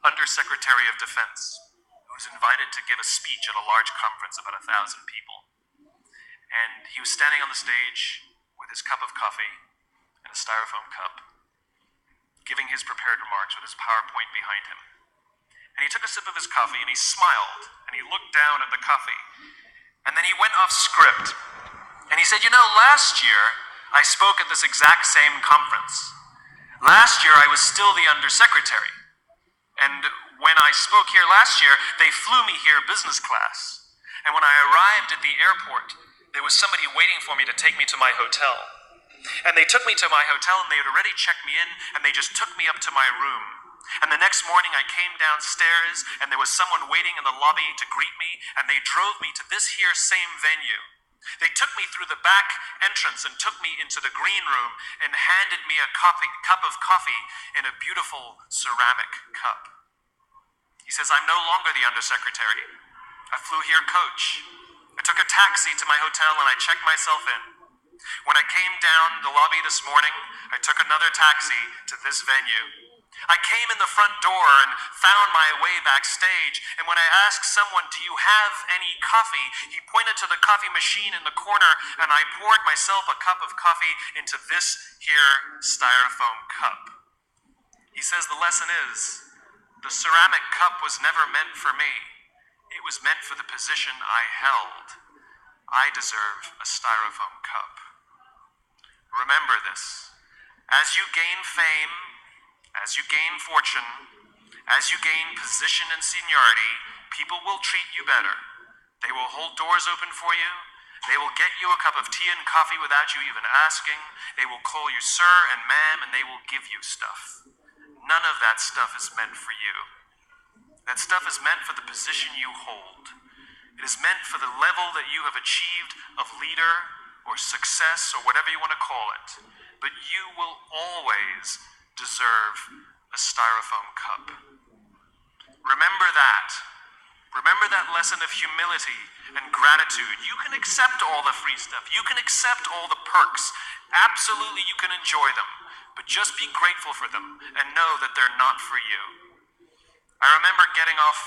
Undersecretary of Defense, who was invited to give a speech at a large conference, about 1,000 people. And he was standing on the stage with his cup of coffee and a styrofoam cup, giving his prepared remarks with his PowerPoint behind him. And he took a sip of his coffee and he smiled and he looked down at the coffee. And then he went off script and he said, last year I spoke at this exact same conference. Last year I was still the undersecretary. And when I spoke here last year, they flew me here business class. And when I arrived at the airport, there was somebody waiting for me to take me to my hotel. And they took me to my hotel and they had already checked me in and they just took me up to my room. And the next morning I came downstairs and there was someone waiting in the lobby to greet me and they drove me to this here same venue. They took me through the back entrance and took me into the green room and handed me a cup of coffee in a beautiful ceramic cup. He says, I'm no longer the undersecretary. I flew here coach. I took a taxi to my hotel and I checked myself in. When I came down the lobby this morning, I took another taxi to this venue. I came in the front door and found my way backstage, and when I asked someone, do you have any coffee? He pointed to the coffee machine in the corner, and I poured myself a cup of coffee into this here styrofoam cup. He says the lesson is, the ceramic cup was never meant for me. It was meant for the position I held. I deserve a styrofoam cup. Remember this. As you gain fame, as you gain fortune, as you gain position and seniority, people will treat you better. They will hold doors open for you. They will get you a cup of tea and coffee without you even asking. They will call you sir and ma'am, and they will give you stuff. None of that stuff is meant for you. That stuff is meant for the position you hold. It is meant for the level that you have achieved of leader or success or whatever you want to call it. But you will always deserve a styrofoam cup. Remember that. Remember that lesson of humility and gratitude. You can accept all the free stuff. You can accept all the perks. Absolutely, you can enjoy them. But just be grateful for them and know that they're not for you. I remember getting off